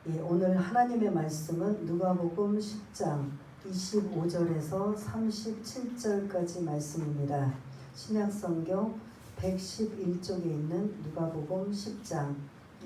오늘 하나님의 말씀은 누가복음 10장 25절에서 37절까지 말씀입니다. 신약성경 111쪽에 있는 누가복음 10장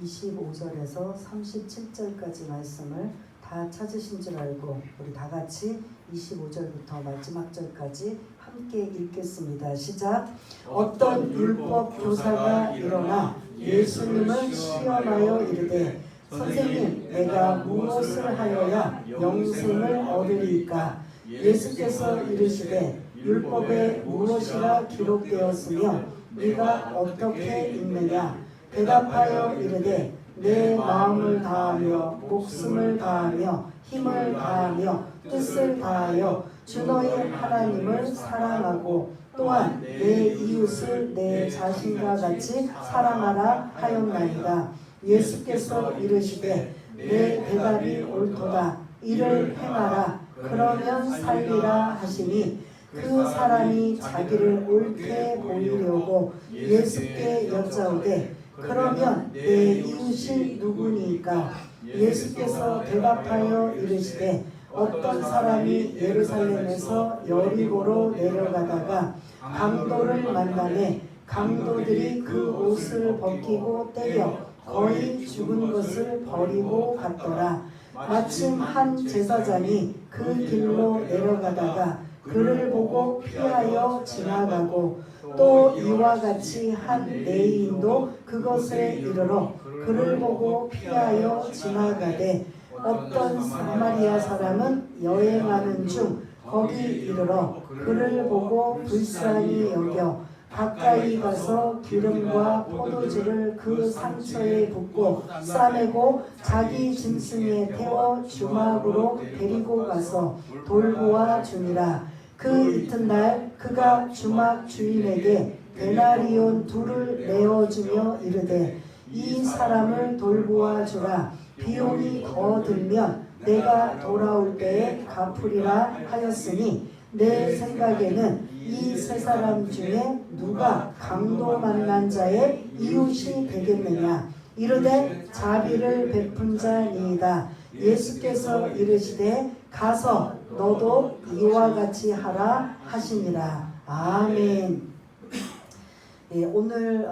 25절에서 37절까지 말씀을 다 찾으신 줄 알고 우리 다 같이 25절부터 마지막 절까지 함께 읽겠습니다. 시작. 어떤 율법 교사가 일어나 예수님을 시험하여 이르되 선생님, 내가 무엇을 하여야 영생을 얻으리이까? 예수께서 이르시되 율법에 무엇이라 기록되었으며 네가 어떻게 읽느냐? 대답하여 이르되 내 마음을 다하며 목숨을 다하며 힘을 다하며 뜻을 다하여 주 너의 하나님을 사랑하고 또한 내 이웃을 내 자신과 같이 사랑하라 하였나이다. 예수께서 이르시되 내 대답이 옳도다. 이를 행하라. 그러면 살리라 하시니 그 사람이 자기를 옳게 보이려고 예수께 여짜오되 그러면 내 이웃이 누구니까? 예수께서 대답하여 이르시되 어떤 사람이 예루살렘에서 여리고로 내려가다가 강도를 만나매 강도들이 그 옷을 벗기고 때려 거의 죽은 것을 버리고 갔더라. 마침 한 제사장이 그 길로 내려가다가 그를 보고 피하여 지나가고 또 이와 같이 한 레위인도 그것에 이르러 그를 보고 피하여 지나가되 어떤 사마리아 사람은 여행하는 중 거기 이르러 그를 보고 불쌍히 여겨 가까이 가서 기름과 포도주를 그 상처에 붓고 싸매고 자기 짐승에 태워 주막으로 데리고 가서 돌보아 주니라. 그 이튿날 그가 주막 주인에게 데나리온 둘을 내어주며 이르되 이 사람을 돌보아 주라. 비용이 더 들면 내가 돌아올 때에 갚으리라 하였으니 내 생각에는 이 세 사람 중에 누가 강도 만난 자의 이웃이 되겠느냐? 이르되 자비를 베푼 자니이다. 예수께서 이르시되 가서 너도 이와 같이 하라 하시니라. 아멘. 오늘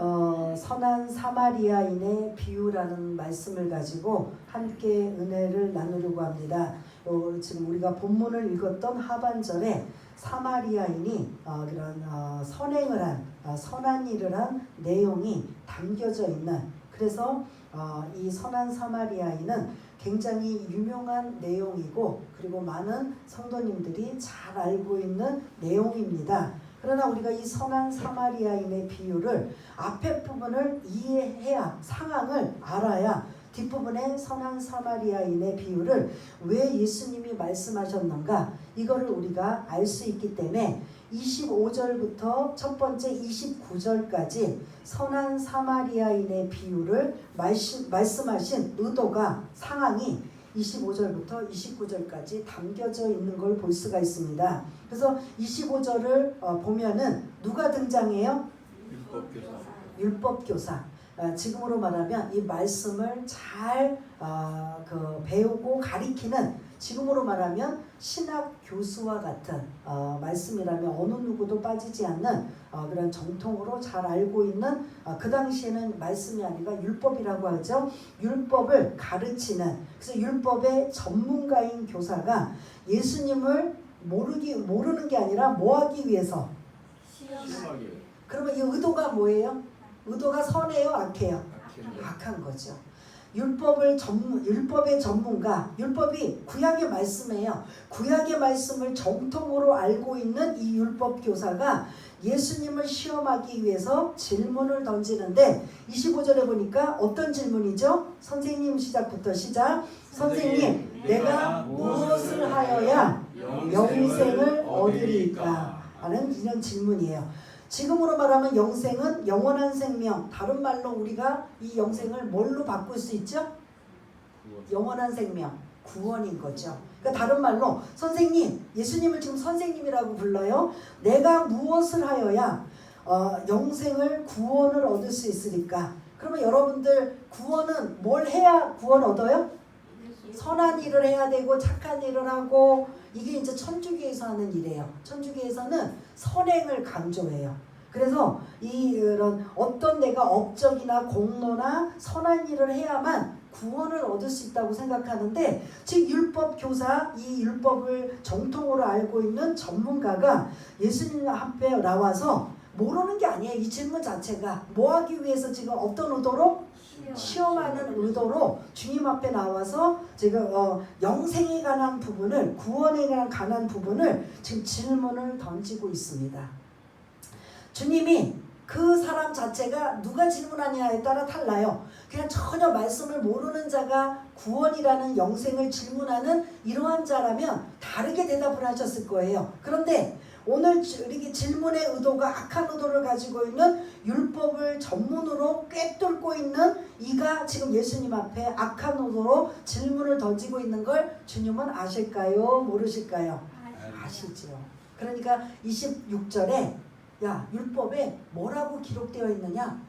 선한 사마리아인의 비유라는 말씀을 가지고 함께 은혜를 나누려고 합니다. 지금 우리가 본문을 읽었던 하반절에 사마리아인이 그런 선행을 한 선한 일을 한 내용이 담겨져 있는, 그래서 이 선한 사마리아인은 굉장히 유명한 내용이고 그리고 많은 성도님들이 잘 알고 있는 내용입니다. 그러나 우리가 이 선한 사마리아인의 비유를 앞에 부분을 이해해야, 상황을 알아야 뒷부분의 선한 사마리아인의 비유를 왜 예수님이 말씀하셨는가, 이거를 우리가 알 수 있기 때문에 25절부터 첫 번째 29절까지 선한 사마리아인의 비유를 말씀하신 의도가, 상황이 25절부터 29절까지 담겨져 있는 걸 볼 수가 있습니다. 그래서 25절을 보면은 누가 등장해요? 율법교사. 지금으로 말하면 이 말씀을 잘 배우고 가리키는, 지금으로 말하면 신학 교수와 같은 말씀이라면 어느 누구도 빠지지 않는 그런 정통으로 잘 알고 있는, 그 당시에는 말씀이 아니라 율법이라고 하죠. 율법을 가르치는, 그래서 율법의 전문가인 교사가 예수님을 모르는 게 아니라 뭐 하기 위해서? 시험하기. 그러면 이 의도가 뭐예요? 의도가 선해요, 악해요? 악한 거죠. 율법의 전문가, 율법이 구약의 말씀이에요. 구약의 말씀을 정통으로 알고 있는 이 율법 교사가 예수님을 시험하기 위해서 질문을 던지는데 25절에 보니까 어떤 질문이죠? 선생님, 시작부터 시작. 선생님, 내가 무엇을 하여야 영생을 얻으리이까? 하는 이런 질문이에요. 지금으로 말하면 영생은 영원한 생명, 다른 말로 우리가 이 영생을 뭘로 바꿀 수 있죠? 영원한 생명, 구원인 거죠. 그러니까 다른 말로 선생님, 예수님을 지금 선생님이라고 불러요. 내가 무엇을 하여야 영생을, 구원을 얻을 수 있으니까? 그러면 여러분들 구원은 뭘 해야 구원 얻어요? 선한 일을 해야 되고 착한 일을 하고 이게 이제 천주교에서 하는 일이에요. 천주교에서는 선행을 강조해요. 그래서 이런 어떤 내가 업적이나 공로나 선한 일을 해야만 구원을 얻을 수 있다고 생각하는데 즉 율법 교사 이 율법을 정통으로 알고 있는 전문가가 예수님 앞에 나와서 모르는 게 아니에요. 이 질문 자체가 뭐 하기 위해서 지금 어떤 의도로? 시험하는 의도로 주님 앞에 나와서 지금 영생에 관한 부분을 구원에 관한 부분을 지금 질문을 던지고 있습니다. 주님이 그 사람 자체가 누가 질문하냐에 따라 달라요. 그냥 전혀 말씀을 모르는 자가 구원이라는 영생을 질문하는 이러한 자라면 다르게 대답을 하셨을 거예요. 그런데 오늘 이렇게 질문의 의도가 악한 의도를 가지고 있는 율법을 전문으로 꿰뚫고 있는 이가 지금 예수님 앞에 악한 의도로 질문을 던지고 있는 걸 주님은 아실까요? 모르실까요? 아시죠. 그러니까 26절에 야 율법에 뭐라고 기록되어 있느냐?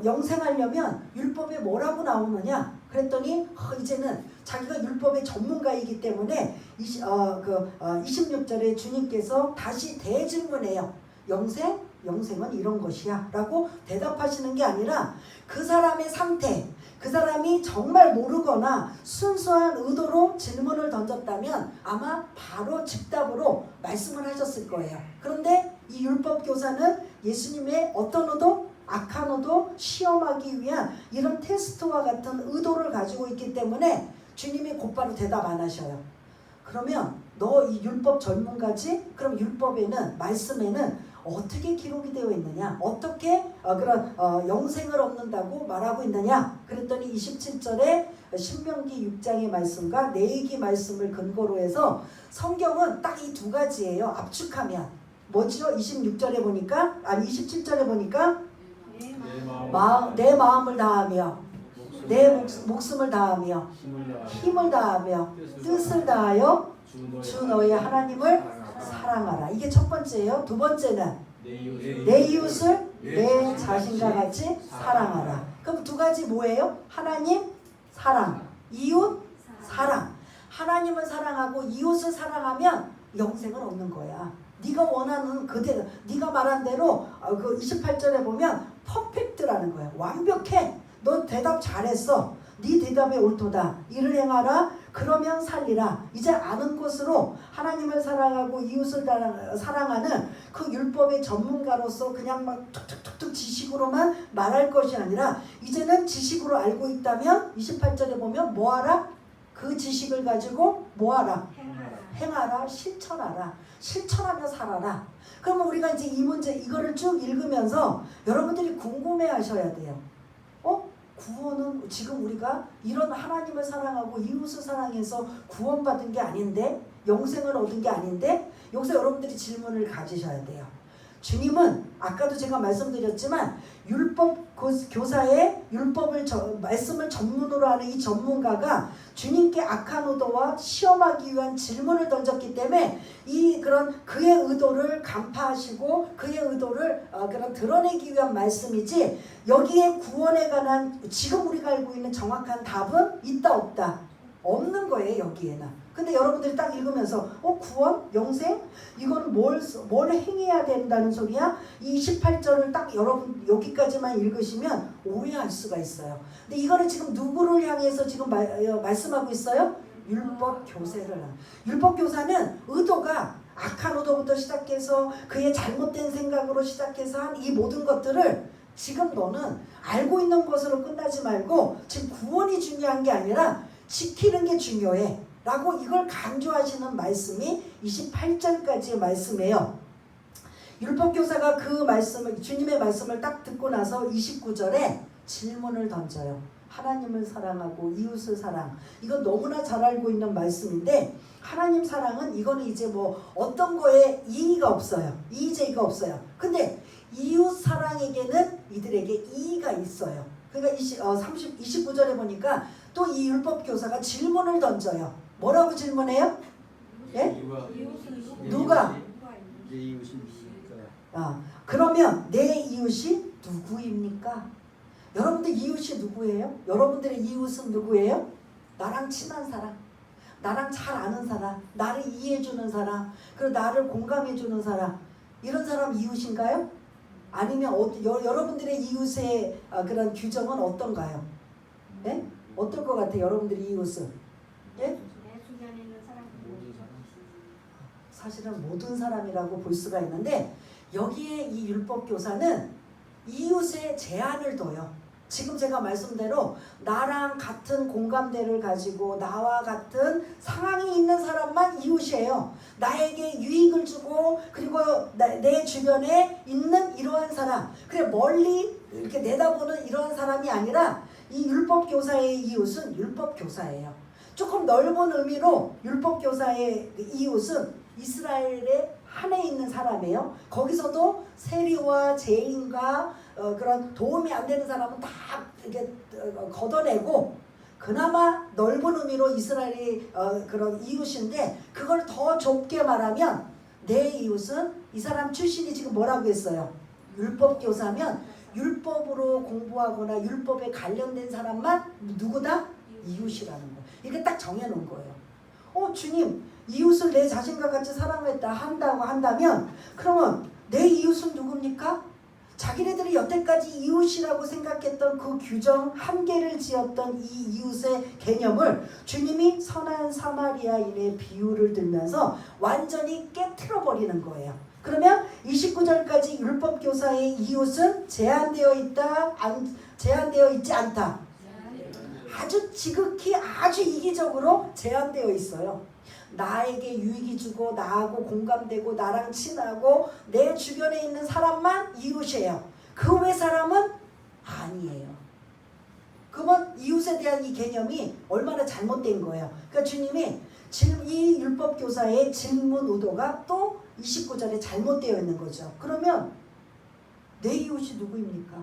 영생하려면 율법에 뭐라고 나오느냐? 그랬더니 이제는 자기가 율법의 전문가이기 때문에 26절에 주님께서 다시 대질문해요. 영생은 이런 것이야 라고 대답하시는 게 아니라 그 사람의 상태, 그 사람이 정말 모르거나 순수한 의도로 질문을 던졌다면 아마 바로 즉답으로 말씀을 하셨을 거예요. 그런데 이 율법 교사는 예수님의 어떤 의도? 악한 의도, 시험하기 위한 이런 테스트와 같은 의도를 가지고 있기 때문에 주님이 곧바로 대답 안 하셔요. 그러면 너 이 율법 전문가지? 그럼 율법에는 말씀에는 어떻게 기록이 되어 있느냐? 어떻게 그런 영생을 얻는다고 말하고 있느냐? 그랬더니 27절에 신명기 6장의 말씀과 내위기 말씀을 근거로 해서 성경은 딱 이 두 가지예요. 압축하면 뭐죠? 26절에 보니까 27절에 보니까 내 마음을 다하며 내 목숨을 다하며 힘을 다하며 뜻을 다하여 주 너의 하나님을 사랑하라. 이게 첫 번째예요. 두 번째는 내 이웃을 내 자신과 같이 사랑하라. 그럼 두 가지 뭐예요? 하나님 사랑, 이웃 사랑. 하나님을 사랑하고 이웃을 사랑하면 영생을 얻는 거야. 네가 원하는 그대로, 네가 말한 대로 그 28절에 보면 퍼펙트라는 거야. 완벽해. 너 대답 잘했어. 네 대답이 옳도다. 이를 행하라. 그러면 살리라. 이제 아는 것으로 하나님을 사랑하고 이웃을 사랑하는 그 율법의 전문가로서 그냥 막 툭툭툭툭 지식으로만 말할 것이 아니라 이제는 지식으로 알고 있다면 28절에 보면 뭐하라? 그 지식을 가지고 뭐하라? 행하라. 실천하라. 실천하며 살아라. 그러면 우리가 이제 이 문제 이거를 쭉 읽으면서 여러분들이 궁금해 하셔야 돼요. 구원은 지금 우리가 이런 하나님을 사랑하고 이웃을 사랑해서 구원받은 게 아닌데, 영생을 얻은 게 아닌데, 여기서 여러분들이 질문을 가지셔야 돼요. 주님은 아까도 제가 말씀드렸지만 율법 교사의 말씀을 전문으로 하는 이 전문가가 주님께 악한 의도와 시험하기 위한 질문을 던졌기 때문에 그의 의도를 간파하시고 그의 의도를 드러내기 위한 말씀이지, 여기에 구원에 관한 지금 우리가 알고 있는 정확한 답은 있다 없다? 없는 거예요, 여기에는. 근데 여러분들이 딱 읽으면서 구원? 영생? 이건 뭘 행해야 된다는 소리야? 이 18절을 딱 여러분 여기까지만 읽으시면 오해할 수가 있어요. 근데 이거는 지금 누구를 향해서 지금 말씀하고 있어요? 율법 교사를. 율법 교사는 의도가 악한 의도부터 시작해서 그의 잘못된 생각으로 시작해서 한 이 모든 것들을 지금 너는 알고 있는 것으로 끝나지 말고 지금 구원이 중요한 게 아니라 지키는 게 중요해 라고 이걸 강조하시는 말씀이 28절까지의 말씀이에요. 율법교사가 그 말씀을, 주님의 말씀을 딱 듣고 나서 29절에 질문을 던져요. 하나님을 사랑하고 이웃을 사랑. 이건 너무나 잘 알고 있는 말씀인데, 하나님 사랑은 이거는 이제 뭐 어떤 거에 이의가 없어요. 이의제의가 없어요. 근데 이웃 사랑에게는 이들에게 이의가 있어요. 그러니까 29절에 보니까 또 이 율법교사가 질문을 던져요. 뭐라고 질문해요? 예? 누가? 내 이웃이 그러면 내 이웃이 누구입니까? 여러분들 이웃이 누구예요? 여러분들의 이웃은 누구예요? 나랑 친한 사람, 나랑 잘 아는 사람, 나를 이해해주는 사람, 그리고 나를 공감해주는 사람, 이런 사람 이웃인가요? 아니면 여러분들의 이웃의 그런 규정은 어떤가요? 네? 어떨 것 같아요? 여러분들의 이웃은? 예? 사실은 모든 사람이라고 볼 수가 있는데 여기에 이 율법교사는 이웃의 제한을 둬요. 지금 제가 말씀대로 나랑 같은 공감대를 가지고 나와 같은 상황이 있는 사람만 이웃이에요. 나에게 유익을 주고 그리고 내 주변에 있는 이러한 사람, 그래 멀리 이렇게 내다보는 이러한 사람이 아니라 이 율법교사의 이웃은 율법교사예요. 조금 넓은 의미로 율법교사의 이웃은 이스라엘의 한에 있는 사람이에요. 거기서도 세리와 죄인과 그런 도움이 안 되는 사람은 다 이렇게 걷어내고 그나마 넓은 의미로 이스라엘이 그런 이웃인데 그걸 더 좁게 말하면 내 이웃은 이 사람 출신이 지금 뭐라고 했어요? 율법교사면 율법으로 공부하거나 율법에 관련된 사람만 누구다? 이웃이라는 거예요. 이렇게 딱 정해놓은 거예요. 주님, 이웃을 내 자신과 같이 사랑했다 한다고 한다면 그러면 내 이웃은 누굽니까? 자기네들이 여태까지 이웃이라고 생각했던 그 규정 한계를 지었던 이 이웃의 개념을 주님이 선한 사마리아인의 비유를 들면서 완전히 깨트려 버리는 거예요. 그러면 29절까지 율법교사의 이웃은 제한되어 있다, 제한되어 있지 않다. 아주 지극히 아주 이기적으로 제한되어 있어요. 나에게 유익이 주고 나하고 공감되고 나랑 친하고 내 주변에 있는 사람만 이웃이에요. 그 외 사람은 아니에요. 그러면 이웃에 대한 이 개념이 얼마나 잘못된 거예요. 그러니까 주님이 이 율법교사의 질문 의도가 또 29절에 잘못되어 있는 거죠. 그러면 내 이웃이 누구입니까?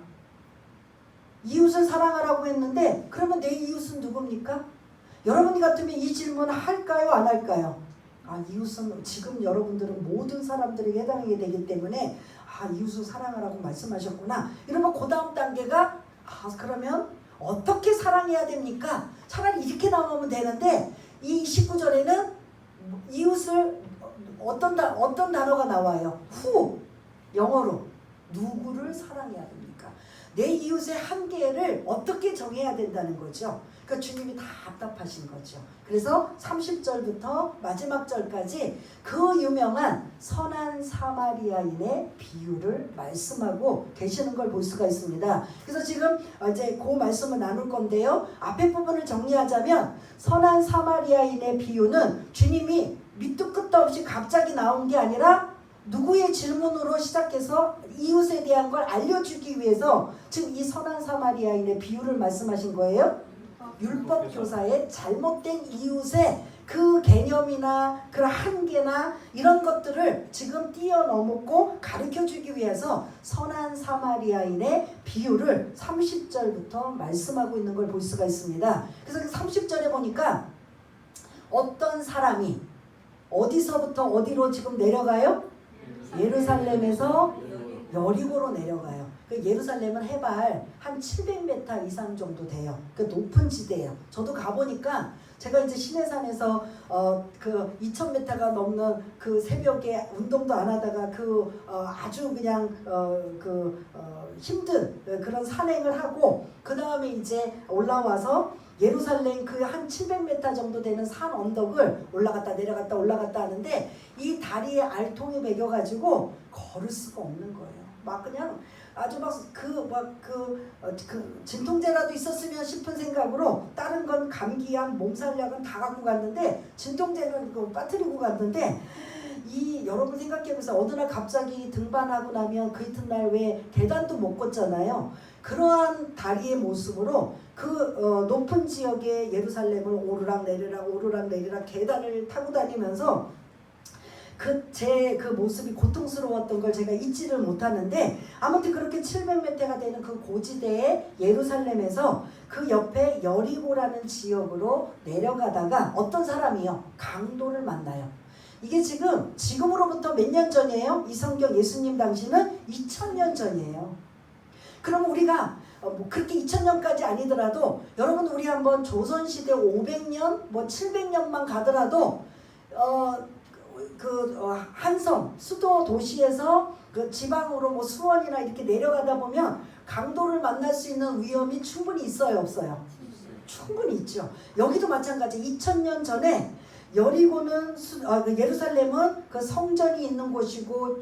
이웃을 사랑하라고 했는데 그러면 내 이웃은 누굽니까? 여러분 같으면 이 질문을 할까요? 안 할까요? 이웃은 지금 여러분들은 모든 사람들에게 해당하게 되기 때문에 이웃을 사랑하라고 말씀하셨구나. 이러면 그 다음 단계가 그러면 어떻게 사랑해야 됩니까? 차라리 이렇게 나오면 되는데 이 19절에는 이웃을 어떤 단어가 나와요? Who, 영어로 누구를 사랑해야 됩니까? 내 이웃의 한계를 어떻게 정해야 된다는 거죠. 그러니까 주님이 다 답답하신 거죠. 그래서 30절부터 마지막 절까지 그 유명한 선한 사마리아인의 비유를 말씀하고 계시는 걸 볼 수가 있습니다. 그래서 지금 이제 그 말씀을 나눌 건데요. 앞에 부분을 정리하자면 선한 사마리아인의 비유는 주님이 밑도 끝도 없이 갑자기 나온 게 아니라 누구의 질문으로 시작해서 이웃에 대한 걸 알려주기 위해서 지금 이 선한 사마리아인의 비유를 말씀하신 거예요. 율법교사의 잘못된 이웃의 그 개념이나 그 한계나 이런 것들을 지금 뛰어넘고 가르쳐주기 위해서 선한 사마리아인의 비유를 30절부터 말씀하고 있는 걸 볼 수가 있습니다. 그래서 30절에 보니까 어떤 사람이 어디서부터 어디로 지금 내려가요? 예루살렘에서 여리고로 내려가요. 예루살렘은 해발 한 700m 이상 정도 돼요. 그 높은 지대예요. 저도 가보니까 제가 이제 시내산에서 그 2000m가 넘는 그 새벽에 운동도 안 하다가 아주 그냥 힘든 그런 산행을 하고 그 다음에 이제 올라와서 예루살렘 그 한 700m 정도 되는 산 언덕을 올라갔다 내려갔다 올라갔다 하는데 이 다리에 알통이 매겨가지고 걸을 수가 없는 거예요. 막 그냥 아주 진통제라도 있었으면 싶은 생각으로 다른 건 감기약, 몸살약은 다 갖고 갔는데 진통제는 빠뜨리고 갔는데 여러분 생각해보세요. 어느 날 갑자기 등반하고 나면 그 이튿날 왜 계단도 못 걷잖아요. 그러한 다리의 모습으로 높은 지역의 예루살렘을 오르락 내리락 계단을 타고 다니면서 제 모습이 고통스러웠던 걸 제가 잊지를 못하는데 아무튼 그렇게 700m가 되는 그 고지대의 예루살렘에서 그 옆에 여리고라는 지역으로 내려가다가 어떤 사람이요? 강도를 만나요. 이게 지금으로부터 몇 년 전이에요? 이 성경 예수님 당시는 2000년 전이에요. 그럼 우리가 뭐 그렇게 2000년까지 아니더라도 여러분 우리 한번 조선시대 500년 뭐 700년만 가더라도 한성 수도 도시에서 그 지방으로 뭐 수원이나 이렇게 내려가다 보면 강도를 만날 수 있는 위험이 충분히 있어요, 없어요? 충분히 있죠. 여기도 마찬가지. 2000년 전에 여리고는 예루살렘은 그 성전이 있는 곳이고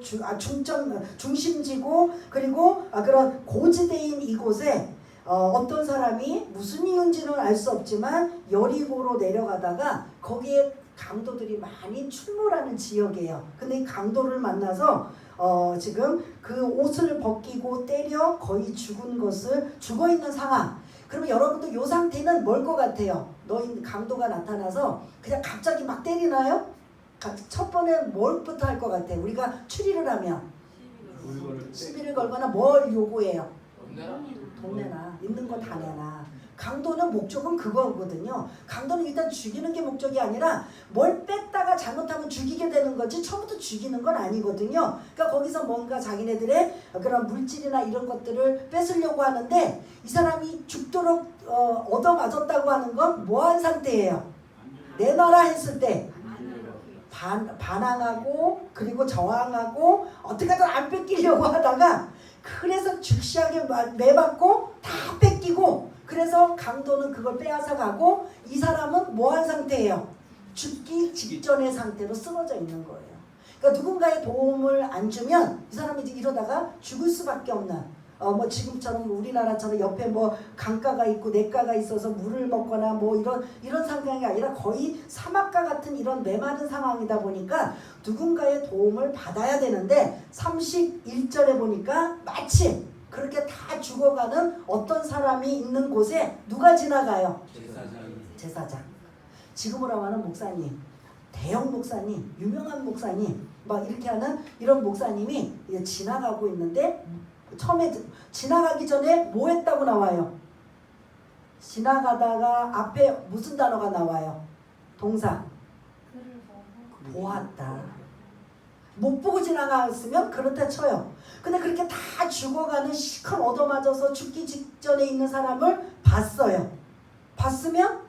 중심지고 그리고 그런 고지대인 이곳에 어떤 사람이 무슨 이유인지는 알 수 없지만 여리고로 내려가다가 거기에 강도들이 많이 출몰하는 지역이에요. 근데 이 강도를 만나서 지금 그 옷을 벗기고 때려 거의 죽어 있는 상황. 그러면 여러분도 요 상태는 뭘 것 같아요? 너희 강도가 나타나서 그냥 갑자기 막 때리나요? 첫 번에 뭘부터 할 것 같아? 우리가 추리를 하면 시비를 걸거나 뭘 요구해요? 돈 내놔. 있는 거 다 내놔. 강도는 목적은 그거거든요. 강도는 일단 죽이는 게 목적이 아니라 뭘 뺐다가 잘못하면 죽이게 되는 거지 처음부터 죽이는 건 아니거든요. 그러니까 거기서 뭔가 자기네들의 그런 물질이나 이런 것들을 뺏으려고 하는데 이 사람이 죽도록 얻어맞았다고 하는 건 뭐한 상태예요? 내놔라 했을 때 반항하고 그리고 저항하고 어떻게든 안 뺏기려고 하다가 그래서 즉시하게 매받고 다 뺏기고 그래서 강도는 그걸 빼앗아 가고 이 사람은 뭐한 상태예요? 죽기 직전의 상태로 쓰러져 있는 거예요. 그러니까 누군가의 도움을 안 주면 이 사람이 이제 이러다가 죽을 수밖에 없는 뭐 지금처럼 우리나라처럼 옆에 뭐 강가가 있고 냇가가 있어서 물을 먹거나 뭐 이런 상황이 아니라 거의 사막과 같은 이런 메마른 상황이다 보니까 누군가의 도움을 받아야 되는데 31절에 보니까 마치 그렇게 다 죽어가는 어떤 사람이 있는 곳에 누가 지나가요? 제사장. 지금으로 하는 목사님, 대형 목사님, 유명한 목사님 막 이렇게 하는 이런 목사님이 이제 지나가고 있는데 처음에 지나가기 전에 뭐 했다고 나와요? 지나가다가 앞에 무슨 단어가 나와요? 동사. 보았다. 못 보고 지나갔으면 그렇다 쳐요. 근데 그렇게 다 죽어가는 시컷 얻어맞아서 죽기 직전에 있는 사람을 봤어요. 봤으면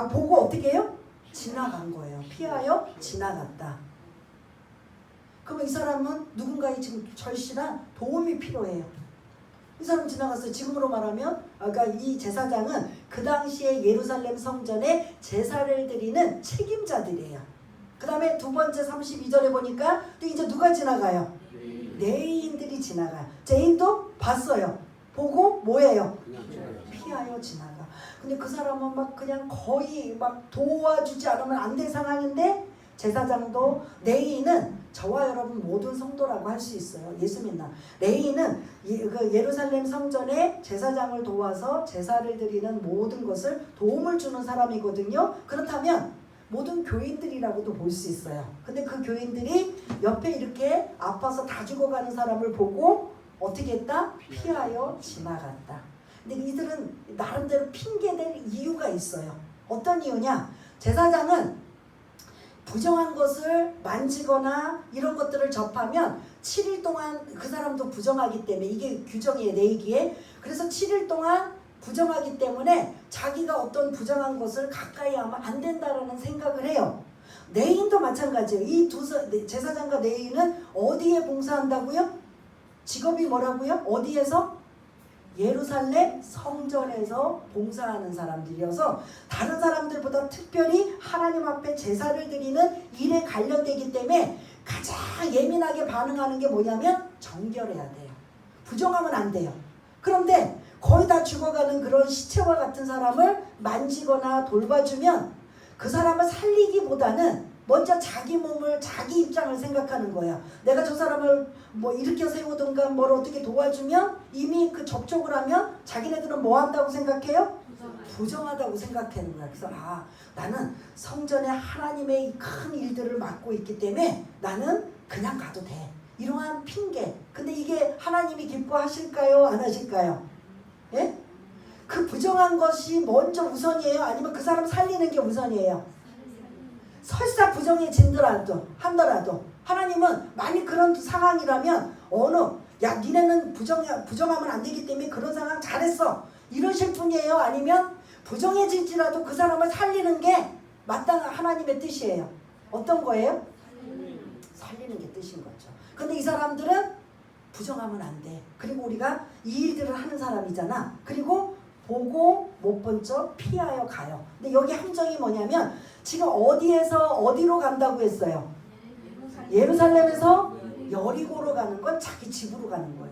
보고 어떻게 해요? 지나간 거예요. 피하여 지나갔다. 그러면 이 사람은 누군가의 지금 절실한 도움이 필요해요. 이 사람 지나갔어요. 지금으로 말하면 그러니까 이 제사장은 그 당시에 예루살렘 성전에 제사를 드리는 책임자들이에요. 그 다음에 두 번째 32절에 보니까 또 이제 누가 지나가요? 레위인들이 지나가요. 레위인도 봤어요. 보고 뭐예요? 피하여 지나가. 근데 그 사람은 막 그냥 거의 막 도와주지 않으면 안 될 상황인데 제사장도 레위인은 저와 여러분 모든 성도라고 할 수 있어요. 예수 믿나. 레위인은 예루살렘 성전에 제사장을 도와서 제사를 드리는 모든 것을 도움을 주는 사람이거든요. 그렇다면 모든 교인들이라고도 볼 수 있어요. 근데 그 교인들이 옆에 이렇게 아파서 다 죽어가는 사람을 보고 어떻게 했다? 피하여 지나갔다. 근데 이들은 나름대로 핑계댈 이유가 있어요. 어떤 이유냐? 제사장은 부정한 것을 만지거나 이런 것들을 접하면 7일 동안 그 사람도 부정하기 때문에 이게 규정이에요. 내기에. 그래서 7일 동안 부정하기 때문에 자기가 어떤 부정한 것을 가까이 하면 안 된다라는 생각을 해요. 레위인도 마찬가지예요. 이 두 제사장과 레위인은 어디에 봉사한다고요? 직업이 뭐라고요? 어디에서? 예루살렘 성전에서 봉사하는 사람들이어서 다른 사람들보다 특별히 하나님 앞에 제사를 드리는 일에 관련되기 때문에 가장 예민하게 반응하는 게 뭐냐면 정결해야 돼요. 부정하면 안 돼요. 그런데 거의 다 죽어가는 그런 시체와 같은 사람을 만지거나 돌봐주면 그 사람을 살리기보다는 먼저 자기 몸을 자기 입장을 생각하는 거야. 내가 저 사람을 뭐 일으켜 세우든가 뭘 어떻게 도와주면 이미 그 접촉을 하면 자기네들은 뭐 한다고 생각해요? 부정하다고 생각하는 거야. 그래서 나는 성전에 하나님의 큰 일들을 맡고 있기 때문에 나는 그냥 가도 돼. 이러한 핑계. 근데 이게 하나님이 기뻐하실까요? 안 하실까요? 예? 그 부정한 것이 먼저 우선이에요? 아니면 그 사람 살리는 게 우선이에요? 설사 부정해진더라도 하나님은 만약 그런 상황이라면 어느 야 니네는 부정하면 안 되기 때문에 그런 상황 잘했어 이러실 분이에요? 아니면 부정해질지라도 그 사람을 살리는 게 마땅한 하나님의 뜻이에요? 어떤 거예요? 살리는 게 뜻인 거죠. 근데 이 사람들은 부정하면 안 돼. 그리고 우리가 이 일들을 하는 사람이잖아. 그리고 보고 못 본 척 피하여 가요. 근데 여기 함정이 뭐냐면 지금 어디에서 어디로 간다고 했어요? 예루살렘에서 여리고로 가는 건 자기 집으로 가는 거예요.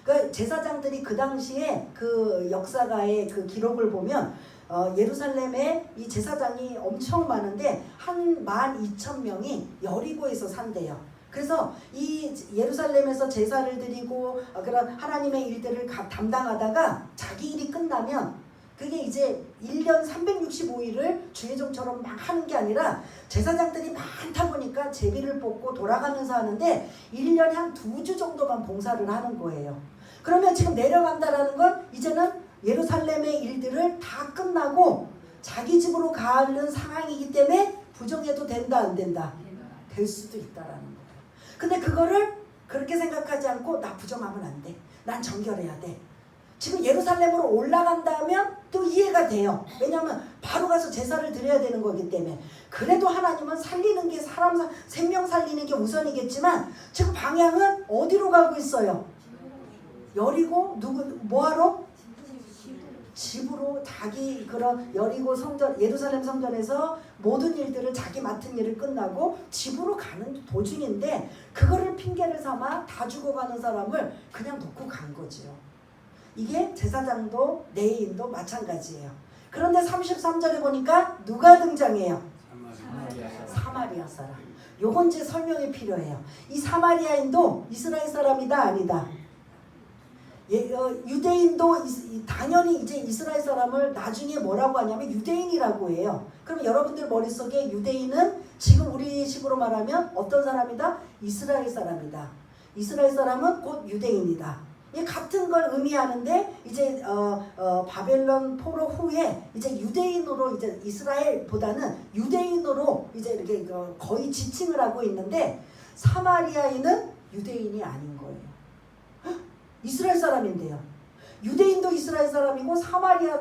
그러니까 제사장들이 그 당시에 그 역사가의 그 기록을 보면 예루살렘에 이 제사장이 엄청 많은데 한 12,000명이 여리고에서 산대요. 그래서 이 예루살렘에서 제사를 드리고 그런 하나님의 일들을 담당하다가 자기 일이 끝나면 그게 이제 1년 365일을 주의종처럼 막 하는 게 아니라 제사장들이 많다 보니까 제비를 뽑고 돌아가면서 하는데 1년에 한 2주 정도만 봉사를 하는 거예요. 그러면 지금 내려간다라는 건 이제는 예루살렘의 일들을 다 끝나고 자기 집으로 가는 상황이기 때문에 부정해도 된다 안 된다? 될 수도 있다라는 거예요. 근데 그거를 그렇게 생각하지 않고 나 부정하면 안 돼. 난 정결해야 돼. 지금 예루살렘으로 올라간다면 또 이해가 돼요. 왜냐하면 바로 가서 제사를 드려야 되는 거기 때문에. 그래도 하나님은 살리는 게 사람 생명 살리는 게 우선이겠지만 지금 방향은 어디로 가고 있어요? 여리고 뭐하러? 집으로 자기 그런 여리고 성전 예루살렘 성전에서 모든 일들을 자기 맡은 일을 끝나고 집으로 가는 도중인데 그거를 핑계를 삼아 다 죽어가는 사람을 그냥 놓고 간 거지요. 이게 제사장도 레위인도 마찬가지예요. 그런데 33절에 보니까 누가 등장해요? 사마리아 사람. 요건 이제 설명이 필요해요. 이 사마리아인도 이스라엘 사람이다 아니다? 유대인도 당연히 이제 이스라엘 사람을 나중에 뭐라고 하냐면 유대인이라고 해요. 그럼 여러분들 머릿속에 유대인은 지금 우리식으로 말하면 어떤 사람이다? 이스라엘 사람이다. 이스라엘 사람은 곧 유대인이다. 같은 걸 의미하는데 이제 바벨론 포로 후에 이제 유대인으로 이제 이스라엘보다는 유대인으로 이제 이렇게 거의 지칭을 하고 있는데 사마리아인은 유대인이 아닌 거예요. 이스라엘 사람인데요. 유대인도 이스라엘 사람이고 사마리아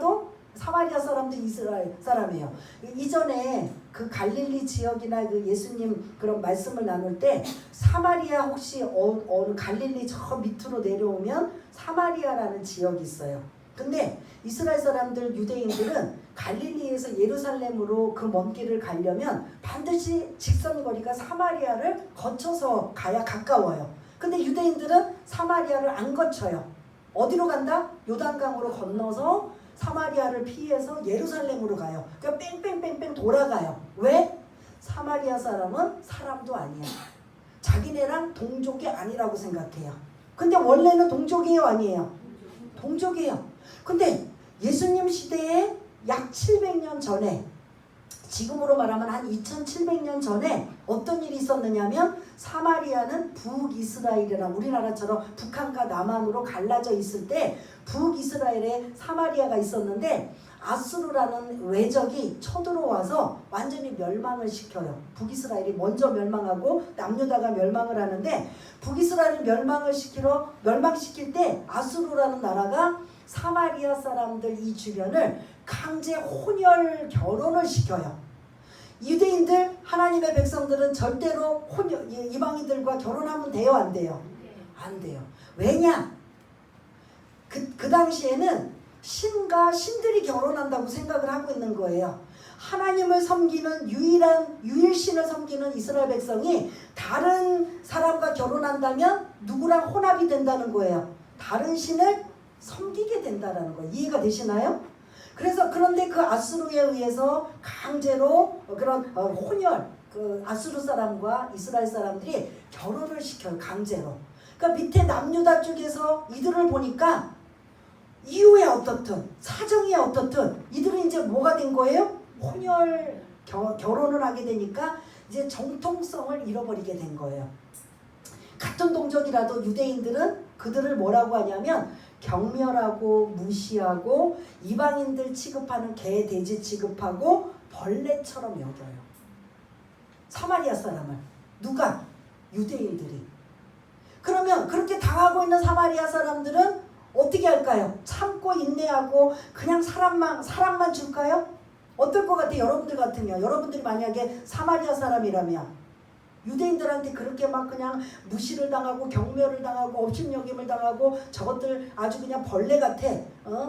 사람도 이스라엘 사람이에요. 이전에 그 갈릴리 지역이나 그 예수님 그런 말씀을 나눌 때 사마리아 혹시 어느 갈릴리 저 밑으로 내려오면 사마리아라는 지역이 있어요. 근데 이스라엘 사람들 유대인들은 갈릴리에서 예루살렘으로 그 먼 길을 가려면 반드시 직선거리가 사마리아를 거쳐서 가야 가까워요. 근데 유대인들은 사마리아를 안 거쳐요. 어디로 간다? 요단강으로 건너서 사마리아를 피해서 예루살렘으로 가요. 그러니까 뺑뺑뺑뺑 돌아가요. 왜? 사마리아 사람은 사람도 아니야. 자기네랑 동족이 아니라고 생각해요. 근데 원래는 동족이에요 아니에요? 동족이에요. 근데 예수님 시대에 약 700년 전에 지금으로 말하면 한 2700년 전에 어떤 일이 있었느냐면 사마리아는 북이스라엘이나 우리나라처럼 북한과 남한으로 갈라져 있을 때 북이스라엘에 사마리아가 있었는데 아수르라는 외적이 쳐들어와서 완전히 멸망을 시켜요. 북이스라엘이 먼저 멸망하고 남유다가 멸망을 하는데 북이스라엘을 멸망시킬 때 아수르라는 나라가 사마리아 사람들 이 주변을 강제 혼혈 결혼을 시켜요. 유대인들 하나님의 백성들은 절대로 이방인들과 결혼하면 돼요 안 돼요? 안 돼요. 왜냐? 그 당시에는 신과 신들이 결혼한다고 생각을 하고 있는 거예요. 하나님을 섬기는 유일신을 섬기는 이스라엘 백성이 다른 사람과 결혼한다면 누구랑 혼합이 된다는 거예요. 다른 신을 섬기게 된다는 거예요. 이해가 되시나요? 그런데 그 아수르에 의해서 강제로 그런 혼혈, 그 아수르 사람과 이스라엘 사람들이 결혼을 시켜요. 강제로. 그러니까 밑에 남유다 쪽에서 이들을 보니까 이유에 어떻든 사정이 어떻든 이들은 이제 뭐가 된 거예요? 혼혈 결혼을 하게 되니까 이제 정통성을 잃어버리게 된 거예요. 같은 동족이라도 유대인들은 그들을 뭐라고 하냐면 경멸하고 무시하고 이방인들 취급하는 개 돼지 취급하고 벌레처럼 여겨요. 사마리아 사람을. 누가? 유대인들이. 그러면 그렇게 당하고 있는 사마리아 사람들은 어떻게 할까요? 참고 인내하고 그냥 사랑만 줄까요? 어떨 것 같아요? 여러분들 같으면, 여러분들이 만약에 사마리아 사람이라면 유대인들한테 그렇게 막 그냥 무시를 당하고 경멸을 당하고 업신여김을 당하고 저것들 아주 그냥 벌레 같아.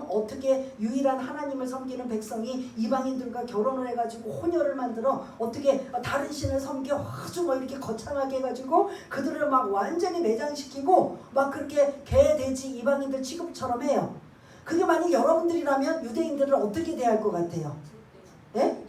어떻게 유일한 하나님을 섬기는 백성이 이방인들과 결혼을 해가지고 혼혈을 만들어 어떻게 다른 신을 섬겨 아주 뭐 이렇게 거창하게 해가지고 그들을 막 완전히 매장시키고 막 그렇게 개 돼지 이방인들 취급처럼 해요. 그게 만약 여러분들이라면 유대인들을 어떻게 대할 것 같아요? 예?